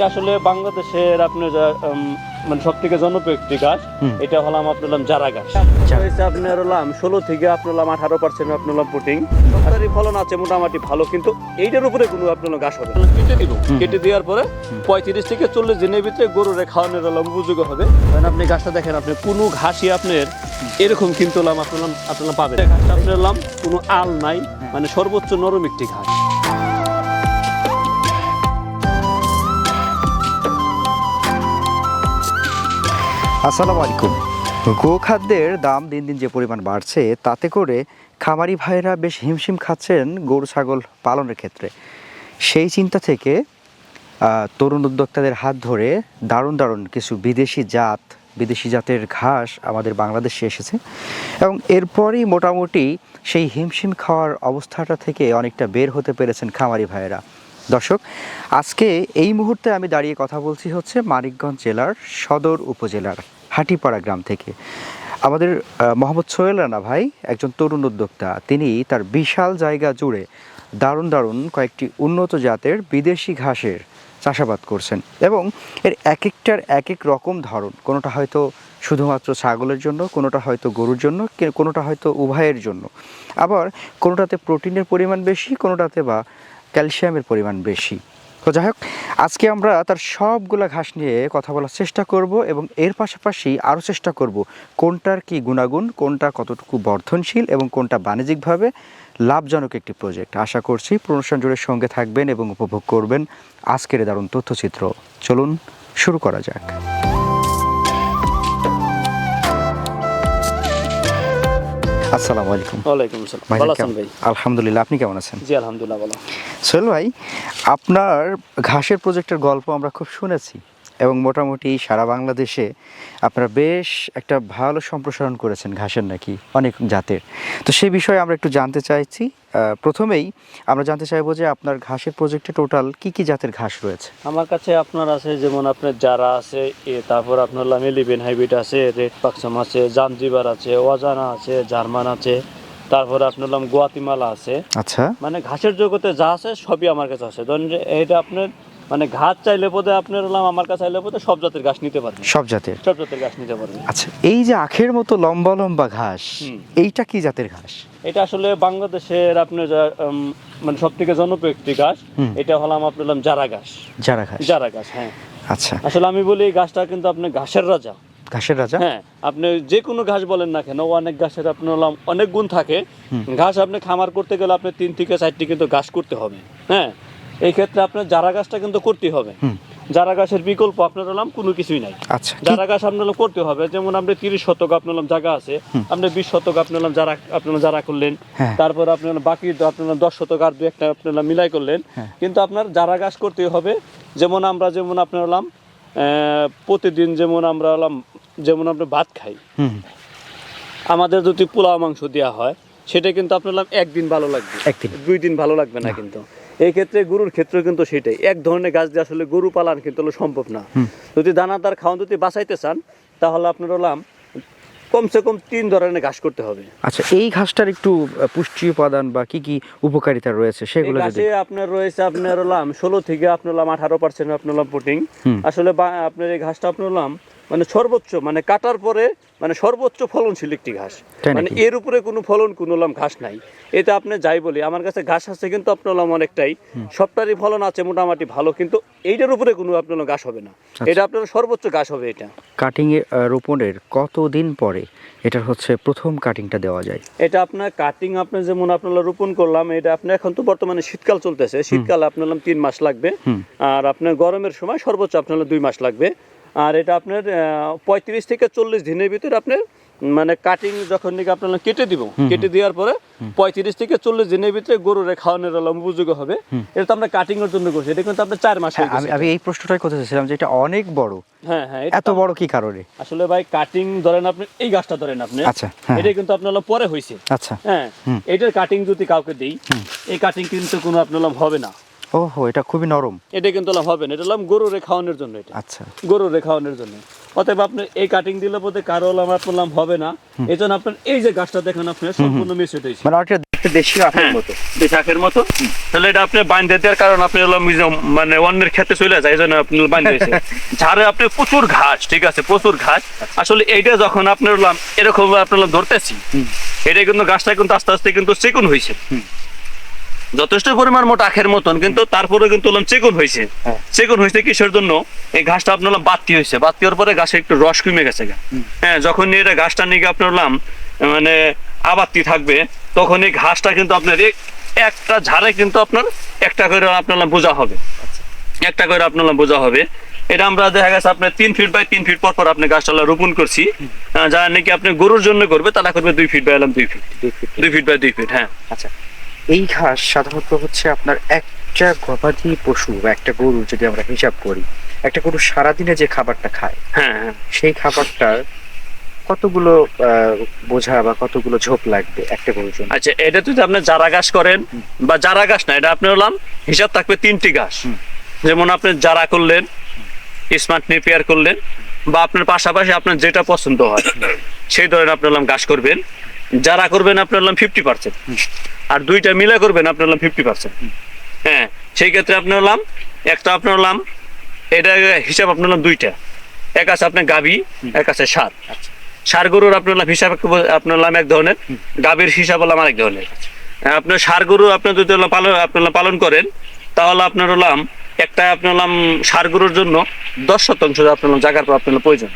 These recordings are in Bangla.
আসলে বাংলাদেশের আপনার মানে সব থেকে জনপ্রিয় একটি গাছ, এটা হলাম আপনার জারা গাছ। আপনার হলাম 16 থেকে আপনার 18% আপনার পুটিং সরকারি ফলন আছে মোটামুটি ভালো, কিন্তু এইটার উপরে কোনো আপনার গাছ হবে না। কেটে দিব, কেটে দেওয়ার পরে 35 থেকে 40 দিনের ভিতরে গরুর খাওয়ানোর হলাম উপযোগী হবে। কারণ আপনি গাছটা দেখেন, আপনি কোনো ঘাসই আপনার এরকম কিন্তু হলাম আপনার পাবেন। ঘাসটা আপনার হলাম কোনো আল নাই, মানে সর্বোচ্চ নরম একটি ঘাস। আসসালামু আলাইকুম। গোখাদ্যের দাম দিন দিন যে পরিমাণ বাড়ছে, তাতে করে খামারি ভাইরা বেশ হিমশিম খাচ্ছেন গরু ছাগল পালনের ক্ষেত্রে। সেই চিন্তা থেকে তরুণ উদ্যোক্তাদের হাত ধরে দারুণ কিছু বিদেশি জাতের ঘাস আমাদের বাংলাদেশে এসেছে, এবং এরপরই মোটামুটি সেই হিমশিম খাওয়ার অবস্থাটা থেকে অনেকটা বের হতে পেরেছেন খামারি ভাইয়েরা। দর্শক, আজকে এই মুহূর্তে আমি দাঁড়িয়ে কথা বলছি হচ্ছে মানিকগঞ্জ জেলার সদর উপজেলার হাটিপাড়া গ্রাম থেকে। আমাদের মোহাম্মদ সোহেল রানা ভাই একজন তরুণ উদ্যোক্তা। তিনি তার বিশাল জায়গা জুড়ে দারুণ কয়েকটি উন্নত জাতের বিদেশি ঘাসের চাষাবাদ করছেন, এবং এর এক একটার এক এক রকম ধরন। কোনোটা হয়তো শুধুমাত্র ছাগলের জন্য, কোনোটা হয়তো গরুর জন্য, কোনোটা হয়তো উভয়ের জন্য, আবার কোনোটাতে প্রোটিনের পরিমাণ বেশি, কোনোটাতে বা ক্যালসিয়ামের পরিমাণ বেশি। তো যাই হোক, আজকে আমরা তার সবগুলা ঘাস নিয়ে কথা বলার চেষ্টা করব, এবং এর পাশাপাশি আরও চেষ্টা করব কোনটার কি গুণাগুণ, কোনটা কতটুকু বর্ধনশীল, এবং কোনটা বাণিজ্যিকভাবে লাভজনক একটি প্রজেক্ট। আশা করছি অনুষ্ঠান জুড়ে সঙ্গে থাকবেন এবং উপভোগ করবেন আজকের দারুণ তথ্যচিত্র। চলুন শুরু করা যাক। আসসালামু আলাইকুম। ওয়ালাইকুম আসসালাম। ভালো আছেন ভাই? আলহামদুলিল্লাহ, আপনি কেমন আছেন? জি আলহামদুলিল্লাহ ভালো। সোহেল ভাই, আপনার ঘাসের প্রজেক্টের গল্প আমরা খুব শুনেছি, এবং মোটামুটি সারা বাংলাদেশে আপনারা বেশ একটা ভালো সম্প্রসারণ করেছেন ঘাসের, নাকি অনেক জাতের। তো সেই বিষয়ে আমরা একটু জানতে চাইছি। প্রথমেই আমরা জানতে চাইবো যে আপনার ঘাসের প্রজেক্টে টোটাল কি জাতের ঘাস রয়েছে? আমার কাছে আপনার আছে যেমন আপনার জারা আছে, তারপর আপনার এলিভেন হাইব্রিড আছে, রেড পাকসাম আছে, জামজিবার আছে, ওয়াজানা আছে, জার্মান আছে, তারপরে আপনার গুয়াতিমালা আছে। আচ্ছা, মানে ঘাসের জগতে যা আছে সবই আমার কাছে আছে। ধরেন যে এটা আপনার মানে ঘাস চাইলে পদে আপনার আমার কাছে চাইলে পদে সব জাতের ঘাস নিতে পারবেন। সব জাতের ঘাস নিতে পারবেন। আচ্ছা, এই যে আখের মতো লম্বা ঘাস, এইটা কি জাতের ঘাস? এটা আসলে বাংলাদেশের আপনার মানে সব থেকে জনপ্রিয় একটি ঘাস। এটা হলাম আপনার জারা ঘাস। হ্যাঁ। আচ্ছা, আসলে আমি বলি এই গাছটা কিন্তু আপনার ঘাসের রাজা। হ্যাঁ, আপনি যে কোনো ঘাস বলেন না কেন, অনেক ঘাসের আপনার অনেক গুণ থাকে। ঘাস আপনি খামার করতে গেলে আপনি 3 থেকে 4টি কিন্তু ঘাস করতে হবে। হ্যাঁ, এই ক্ষেত্রে আপনার জারা গাছটা কিন্তু করতেই হবে। জারা গাছের বিকল্প আপনার কোনো কিছুই নাই। আচ্ছা, জারা গাছ আপনার করতে হবে। যেমন আপনি 30 শতক আপনার জায়গা আছে, আপনি 20 শতক আপনার জারা করলেন, তারপর আপনার বাকি আপনার 10 শতক আর 2-1টা আপনার মিলাই করলেন। কিন্তু আপনার জারা গাছ করতেই হবে। যেমন আপনার প্রতিদিন যেমন আমরা ভাত খাই, আমাদের যদি পোলাও মাংস দেওয়া হয়, সেটা কিন্তু আপনার একদিন ভালো লাগবে, 2 দিন ভালো লাগবে না। কিন্তু এই ক্ষেত্রে গরুর ক্ষেত্রে কিন্তু সেটাই, এক ধরনের গাছ দিয়ে আসলে গরু পালন কিন্তু সম্ভব না। যদি দানাদার খাওয়ান যদি বাঁচাইতে চান, তাহলে আপনার কমসে কম 3 ধরনের ঘাস করতে হবে। আচ্ছা, এই ঘাসটার একটু পুষ্টি উপাদান বা কি উপকারিতা রয়েছে সেগুলো যদি আপনার রয়েছে। আপনার 16 থেকে আপনার 18% আপনার প্রোটিন। আসলে আপনার এই ঘাসটা আপনার মানে সর্বোচ্চ, মানে কাটার পরে মানে সর্বোচ্চ ফলনশীল একটি ঘাস। মানে এর উপরে কোনো ফলন কোনো ঘাস নাই। এটা আপনি যাই বলি, আমার কাছে ঘাস আছে কিন্তু আপনার অনেকটাই, সবটারই ফলন আছে মোটামুটি ভালো, কিন্তু এইটার উপরে কোনো আপনার ঘাস হবে না। এটা আপনার সর্বোচ্চ ঘাস হবে। এটা কাটিং এ রোপণের কতদিন পরে এটার হচ্ছে প্রথম কাটিংটা দেওয়া যায়? এটা আপনার কাটিং আপনার যেমন আপনার রোপণ করলাম, এটা আপনার এখন তো বর্তমানে শীতকাল চলতেছে, শীতকাল আপনার 3 মাস লাগবে, আর আপনার গরমের সময় সর্বোচ্চ আপনার 2 মাস লাগবে। আর এটা আপনার 35 থেকে 40 দিনের ভিতরে আপনার মানে কাটিং যখন নাকি আপনার কেটে দিব, কেটে দেওয়ার পরে 35 থেকে 40 দিনের ভিতরে গরুর খাওয়ানোর উপযোগী হবে। এটা তো আমরা কাটিং এর জন্য করছি। এটা কিন্তু আপনার 4 মাস। আমি এই প্রশ্নটাই করতে চাইছিলাম যে এটা অনেক বড়। হ্যাঁ, এত বড় কি কারণে? আসলে ভাই কাটিং ধরেন আপনি এই গাছটা ধরেন আপনি, আচ্ছা, এটা কিন্তু আপনার পরে হইছে। আচ্ছা, হ্যাঁ, এটার কাটিং যদি কাউকে দেই, এই কাটিং কিন্তু কোনো আপনার হবে না। ওহো, এটা খুবই নরম। এটা কিন্তু হবে না। এটা গরুর খাওয়ানোর জন্য। এটা আচ্ছা, গরুর খাওয়ানোর জন্য। অতএব আপনি এই কাটিং দিলে পথে কারো আপনার হবে না। এই জন্য আপনার এই যে গাছটা দেখেন আপনার সম্পূর্ণ মিশ্রিত হয়েছে। মানে দেশি আখের মতো। দেশি আখের মতো। তাহলে এটা আপনি বাইন্ধে দেওয়ার কারণ আপনি হলো মানে অন্যের ক্ষেতে চলে যায়, এই জন্য আপনি বাইন্ধে দিয়েছেন। ঝাড়ে আপনি প্রচুর ঘাস, ঠিক আছে, প্রচুর ঘাস। আসলে এইটা যখন আপনার এরকম আপনার ধরতেছি, এটা কিন্তু গাছটা কিন্তু আস্তে আস্তে কিন্তু চিকন হয়েছে, যথেষ্ট পরিমাণ মোটা আখের মতন, কিন্তু তারপরে কিন্তু চিকন হয়েছে। চিকন হয়েছে কিসের জন্য? এই ঘাসটা আপনার বাতি হয়েছে, বাতি হওয়ার পরে গাছে একটু রস কমে গেছে। হ্যাঁ, যখন এটা ঘাসটা নিয়ে আপনার মানে আবাতি থাকবে, তখন এই ঘাসটা কিন্তু আপনার একটা ঝাড়ে কিন্তু আপনার একটা করে আপনার বোঝা হবে, একটা করে আপনার বোঝা হবে। এটা আমরা দেখা গেছে আপনার 3 ফিট বাই 3 ফিট পর পর আপনি গাছটা রোপণ করছি। যারা নাকি আপনি গরুর জন্য করবে তারা করবে 2 feet by 2 feet, 2 feet by 2 feet. হ্যাঁ, আচ্ছা, এই ঘাস সাধারণত হচ্ছে আপনার একটা গবাদি পশু বা একটা গরু, যদি আমরা হিসাব করি, একটা গরু সারাদিনে যে খাবারটা খায়, হ্যাঁ, হ্যাঁ, সেই খাবারটার কতগুলো বোঝা বা কতগুলো ঝোপ লাগবে একটা গরুর জন্য? আচ্ছা, এটা যদি আপনি চারা গাছ করেন বা চারা গাছ না, এটা আপনার হিসাব থাকবে 3টি গাছ। যেমন আপনি চারা করলেন, স্মার্ট নেপিয়ার করলেন, বা আপনার পাশাপাশি আপনার যেটা পছন্দ হয় সেই ধরনের আপনার গাছ করবেন। যারা করবেন আপনার 50%, আর দুইটা মিলে করবেন আপনার 50%। হ্যাঁ, সেই ক্ষেত্রে আপনার একটা আপনার এটা হিসাব আপনার দুইটা, এক আছে আপনার গাভী, এক আছে সার। সার গরুর আপনার হিসাব আপনার এক ধরনের, গাভীর হিসাব আরেক ধরনের। আপনার সার গরু আপনার যদি পালন করেন, তাহলে আপনার একটা আপনার সার গরুর জন্য 10% আপনার জায়গার আপনার প্রয়োজন।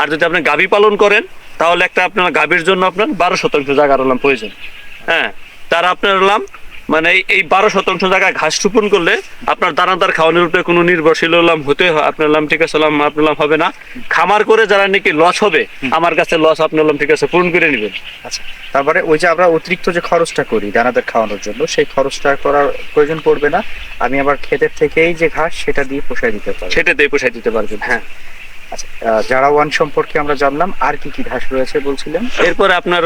আর যদি আপনি গাভী পালন করেন, তাহলে একটা আপনার গাভীর জন্য আপনার 12% জায়গার প্রয়োজন। হ্যাঁ, তার আপনার মানে এই 12% জায়গায় ঘাস রোপণ করলে আপনার দানাদার খাওয়ানোর উপরে কোনো নির্ভরশীল হতে আপনার ঠিক আছে আপনার হবে না। খামার করে যারা নাকি লস হবে, আমার কাছে লস আপনার ঠিক আছে পূরণ করে নেবেন। আচ্ছা, তারপরে ওই যে আমরা অতিরিক্ত যে খরচটা করি দানাদার খাওয়ানোর জন্য, সেই খরচটা করার প্রয়োজন পড়বে না। আমি আবার ক্ষেতের থেকেই যে ঘাস সেটা দিয়ে পোষায় দিতে পারবো, সেটা দিয়ে পোষায় দিতে পারবেন। হ্যাঁ, আচ্ছা, যারা ওয়ান সম্পর্কে আমরা জানলাম, আর কি কি ঘাস রয়েছে বলছিলেন? এরপরে আপনার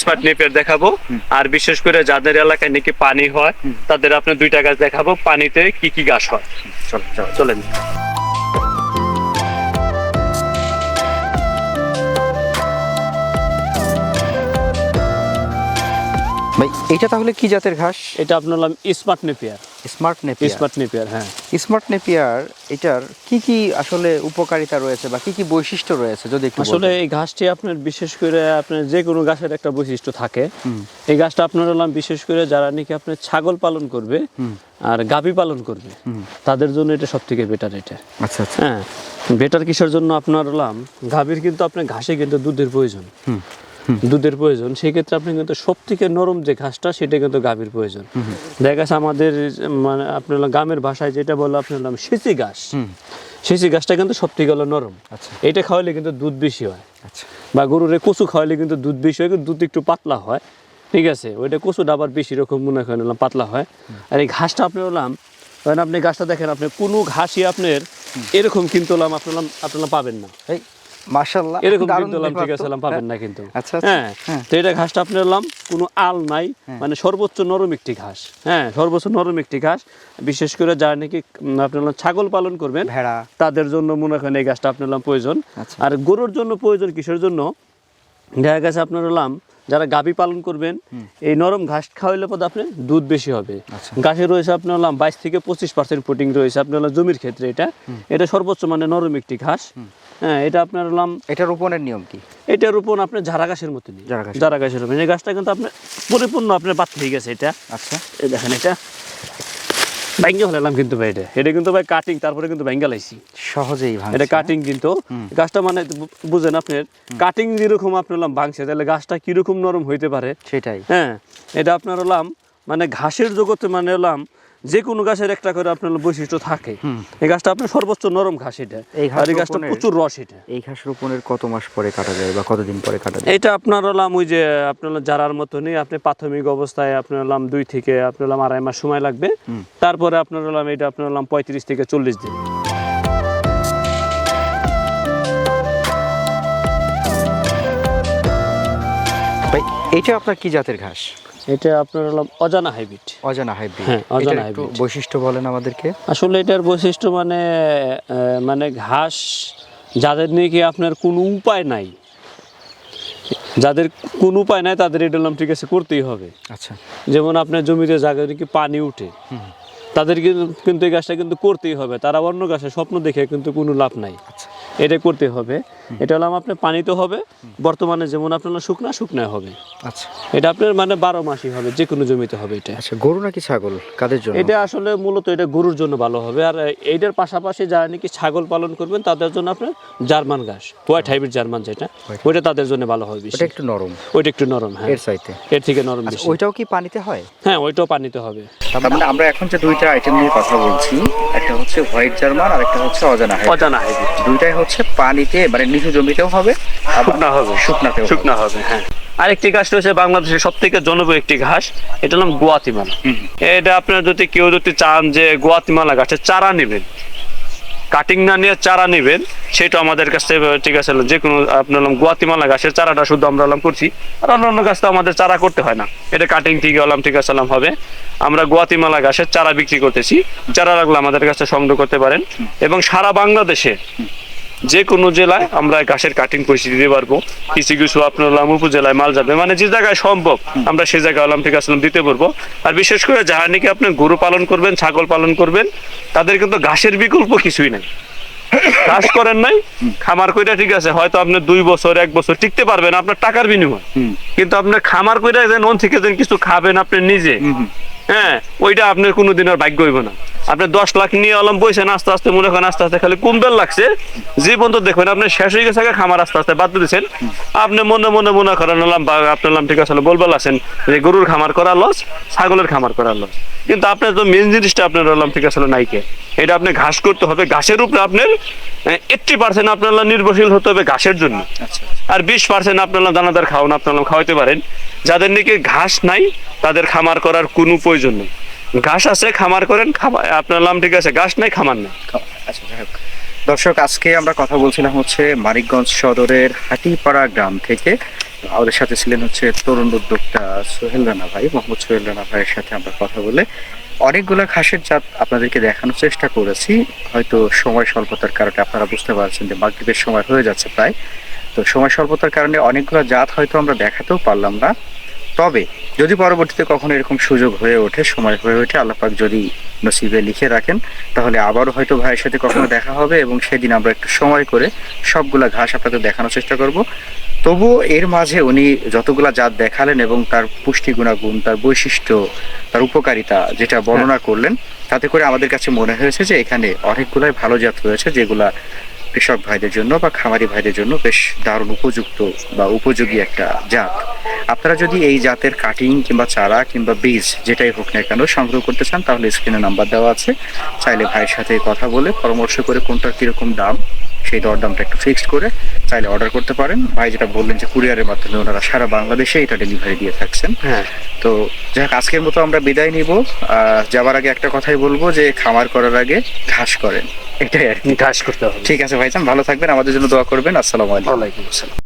স্মার্ট নেপিয়ার দেখাবো। আর বিশেষ করে যাদের এলাকায় নাকি পানি হয়, তাদের আপনার 2টা গাছ দেখাবো, পানিতে কি কি গাছ হয়। চলেন। ভাই, এটা তাহলে কি জাতের ঘাস? এটা আপনার smart Napier. Smart Napier. Smart Napier, হ্যাঁ। স্মার্ট নেপিয়ার, এটার কি কি আসলে উপকারিতা রয়েছে বা কি কি বৈশিষ্ট্য রয়েছে যদি একটু আসলে এই ঘাসটি আপনার বিশেষ করে আপনার যে কোনো গাছের একটা বৈশিষ্ট্য থাকে। এই গাছটা আপনার বিশেষ করে যারা নাকি আপনার ছাগল পালন করবে আর গাভী পালন করবে, তাদের জন্য এটা সবথেকে বেটার। এটা আচ্ছা আচ্ছা, হ্যাঁ, বেটার কিসের জন্য? আপনার গাভীর কিন্তু আপনার ঘাসে কিন্তু দুধের প্রয়োজন, দুধের প্রয়োজন। সেই ক্ষেত্রে আপনি কিন্তু সবথেকে নরম যে ঘাসটা, সেটা কিন্তু গাভীর প্রয়োজন। দেখা গেছে আমাদের মানে আপনার গ্রামের ভাষায় যেটা বলে আপনার সিচি ঘাস, সিচি ঘাসটা কিন্তু সবথেকে হলো নরম। এটা খাওয়ালে কিন্তু দুধ বেশি হয়। বা গরুরে কচু খাওয়ালে কিন্তু দুধ বেশি হয়, কিন্তু দুধ একটু পাতলা হয়, ঠিক আছে। ওইটা কচুটা আবার বেশি রকম মনে করেন পাতলা হয়। আর এই ঘাসটা আপনি আপনি গাছটা দেখেন, আপনি কোনো ঘাসই আপনার এরকম কিন্তু আপনার পাবেন না। মাশাআল্লাহ, এরকম কিন্তু ঠিক আছে পাবেন না কিন্তু। হ্যাঁ, তো এটা ঘাসটা আপনার কোনো আল নাই, মানে সর্বোচ্চ নরম একটি ঘাস। হ্যাঁ, সর্বোচ্চ নরম একটি ঘাস। বিশেষ করে যারা নাকি আপনার ছাগল পালন করবেন, ভেড়া, তাদের জন্য মনে করেন এই ঘাসটা আপনার প্রয়োজন। আর গরুর জন্য প্রয়োজন কিসের জন্য? দেখা গেছে আপনার যারা গাভী পালন করবেন, এই নরম ঘাস খাওয়াইলে পরে আপনার দুধ বেশি হবে। ঘাসে রয়েছে আপনার 22 থেকে 25% প্রোটিন রয়েছে আপনার জমির ক্ষেত্রে। এটা সর্বোচ্চ মানে নরম একটি ঘাস। হ্যাঁ, এটা আপনার এটা রোপণের নিয়ম কি? এটা রোপণ আপনার ঝাড়া ঘাসের মতো নেই, ঝাড়া ঘাসের রোপণ। এই গাছটা কিন্তু আপনার পরিপূর্ণ আপনার পাত হয়ে গেছে এটা। আচ্ছা, এই দেখেন, এটা ভাঙ্গা ফেলাম কিন্তু ভাই, এটা কিন্তু ভাই কাটিং, তারপরে কিন্তু ভাঙ্গা লাইছি সহজেই। এটা কাটিং কিন্তু গাছটা মানে বুঝেন আপনার কাটিং যেরকম আপনার ভাঙছে, তাহলে গাছটা কিরকম নরম হইতে পারে সেটাই। হ্যাঁ, এটা আপনার মানে ঘাসের জগতে মানে যে কোনো গাছের একটা করে আপনার বৈশিষ্ট্য থাকে। এই গাছটা আপনার সর্বোচ্চ নরম ঘাস এটা, আর এই গাছটা প্রচুর রস। এটা এই ঘাস রোপণের কত মাস পরে কাটা যায় বা কতদিন পরে কাটা যায়? এটা আপনার ওই যে আপনার জারার মতনই, আপনি প্রাথমিক অবস্থায় আপনার 2 থেকে আপনার 2.5 মাস সময় লাগবে। তারপরে আপনার এটা আপনার 35 থেকে 40 দিন। ভাই, এটা আপনার কি জাতের ঘাস? এটা আপনার অজানা হাইব্রিড। অজানা হাইব্রিড, হ্যাঁ, অজানা হাইব্রিড। বৈশিষ্ট্য বলেন আমাদেরকে। আসলে এটার বৈশিষ্ট্য মানে ঘাস যাদের নাকি আপনার কোনো উপায় নাই, যাদের কোনো উপায় নাই তাদের এটা হলাম ঠিক আছে করতেই হবে। আচ্ছা, যেমন আপনার জমিতে জায়গায় কি পানি উঠে, তাদের কিন্তু এই গাছটা কিন্তু করতেই হবে। তারা অন্য গাছের স্বপ্ন দেখে কিন্তু কোনো লাভ নাই, এটা করতে হবে। এটা হলাম আপনার পানিতে হবে, বর্তমানে যেমন আপনার শুকনা হবে। আচ্ছা, এটা আপনার মানে 12 মাসই হবে, যে কোনো জমিতে হবে এটা। আচ্ছা, গরু নাকি ছাগল কাদের জন্য? এটা আসলে মূলত এটা গরুর জন্য ভালো হবে। আর এইটার পাশাপাশি যারা নাকি ছাগল পালন করবেন তাদের জন্য আপনার জার্মান ঘাস, হোয়াইট হাইব্রিড জার্মান যেটা, ওইটা তাদের জন্য ভালো হবে। ওটা একটু নরম, ওইটা একটু নরম, হ্যাঁ, এর চাইতে এর থেকে নরম বেশি। ওইটাও কি পানিতে হয়? হ্যাঁ, ওইটাও পানিতে হবে। তার মানে আমরা এখন যে দুইটা আইটেম নিয়ে কথা বলছি, একটা হচ্ছে হোয়াইট জার্মান আর একটা হচ্ছে অজানা হাইব্রিড। দুইটাই হচ্ছে পানিতে মানে নিচু জমিতেও হবে, শুকনা হবে, হ্যাঁ। আরেকটি ঘাস রয়েছে বাংলাদেশের সব থেকে জনপ্রিয় একটি ঘাস, এটা হলাম গুয়াতিমালা। এটা আপনার যদি কেউ চান যে গুয়াতিমালা গাছের চারা নেবেন, কাটিং না নিয়ে চারা নেবেন, সেটা আমাদের কাছে ঠিক আছে। যে কোনো আপনার গুয়াতিমালা গাছের চারাটা শুধু আমরা করছি, আর অন্যান্য গাছ তো আমাদের চারা করতে হয় না, এটা কাটিং ঠিক ঠিক আছে হবে। আমরা গুয়াতিমালা গাছের চারা বিক্রি করতেছি, চারা লাগলে আমাদের কাছে সংগ্রহ করতে পারেন। এবং সারা বাংলাদেশে যে কোনো জেলায় আমরা ঘাসের কাটিং পৌঁছে দিতে পারবো। কিছু কিছু আপনার উপজেলায় মাল যাবে, মানে যে জায়গায় সম্ভব আমরা সে জায়গায় ঠিক আছে দিতে পারবো। আর বিশেষ করে যারা নাকি আপনি গরু পালন করবেন, ছাগল পালন করবেন, তাদের কিন্তু ঘাসের বিকল্প কিছুই নাই। ঘাস করেন নাই, খামার কইরা ঠিক আছে, হয়তো আপনি 2 বছর 1 বছর টিকতে পারবেন আপনার টাকার বিনিময়, কিন্তু আপনার খামার কইরা যেন অন থেকে যেন কিছু খাবেন আপনি নিজে, হ্যাঁ, ওইটা আপনার কোনোদিন আর ভাগ্য হইব না। আপনি 10 লাখ নিয়ে বইছেন, আস্তে আস্তে মনে করেন আস্তে আস্তে খালি কুম্বেল লাগছে, যে পর্যন্ত দেখবেন আপনি শেষ হয়ে গেছে খামার আস্তে আস্তে বাদ দিয়েছেন। আপনি মনে করেন আপনার ঠিক আছে বলবেন আছেন যে গরুর খামার করা লস, ছাগলের খামার করা লস, কিন্তু আপনার তো মেন জিনিসটা আপনার ঠিক আছে নাইকে। এটা আপনি ঘাস করতে হবে, ঘাসের উপরে আপনার 80% আপনার নির্ভরশীল হতে হবে ঘাসের জন্য, আর 20% আপনার দানাদার খাওয়ান আপনার খাওয়াইতে পারেন। যাদের নাকি ঘাস নাই তাদের খামার করার কোনো প্রয়োজন নেই। ঘাস আছে খামার করেন, আপনার ঠিক আছে, ঘাস নাই খামার নেই। দর্শক, আজকে আমরা কথা বলছিলাম হচ্ছে মানিকগঞ্জ সদরের হাটিপাড়া গ্রাম থেকে। আমাদের সাথে ছিলেন হচ্ছে তরুণ উদ্যোক্তা সোহেল রানা ভাই, মোহাম্মদ সোহেল রানা ভাইয়ের সাথে আমরা কথা বলে অনেকগুলা ঘাসের জাত আপনাদেরকে দেখানোর চেষ্টা করেছি। হয়তো সময় স্বল্পতার কারণে আপনারা বুঝতে পারছেন যে মাগরিবের সময় হয়ে যাচ্ছে প্রায়, তো সময় স্বল্পতার কারণে অনেকগুলো জাত হয়তো আমরা দেখাতেও পারলাম না। তবে যদি পরবর্তীতে কখনো এরকম সুযোগ হয়ে ওঠে, সময় হয়ে ওঠে, আল্লাহ পাক যদি নসিবে লিখে রাখেন, তাহলে আবারও হয়তো ভাইয়ের সাথে কখনো দেখা হবে এবং সেদিন আমরা একটু সময় করে সবগুলা ঘাস আপনাদের দেখানোর চেষ্টা করব। তবুও এর মাঝে উনি যতগুলা জাত দেখালেন এবং তার পুষ্টি গুণাগুণ, তার বৈশিষ্ট্য, তার উপকারিতা যেটা বর্ণনা করলেন, তাতে করে আমাদের কাছে মনে হয়েছে যে এখানে অনেকগুলাই ভালো জাত রয়েছে, যেগুলা কৃষক ভাইদের জন্য বা খামারি ভাইদের জন্য বেশ দারুণ উপযুক্ত বা উপযোগী একটা জাত। আপনারা যদি এই জাতের কাটিং কিংবা চারা কিংবা বীজ যেটাই হোক না কেন সংগ্রহ করতে চান, তাহলে স্ক্রিনে নাম্বার দেওয়া আছে, চাইলে ভাইয়ের সাথে কথা বলে পরামর্শ করে কোনটার কিরকম দাম সেই দরদামটা একটু ফিক্সড করে চাইলে অর্ডার করতে পারেন। ভাই যেটা বললেন যে কুরিয়ারের মাধ্যমে ওনারা সারা বাংলাদেশে এটা ডেলিভারি দিয়ে থাকছেন। হ্যাঁ, তো যাক, আজকের মতো আমরা বিদায় নিব। যাবার আগে একটা কথাই বলবো যে খামার করার আগে ঘাস করেন, এটাই আর কি, ঘাস করতে হবে। ঠিক আছে ভাইজান, ভালো থাকবেন, আমাদের জন্য দোয়া করবেন। আসসালামু আলাইকুম। ওয়ালাইকুম আসসালাম।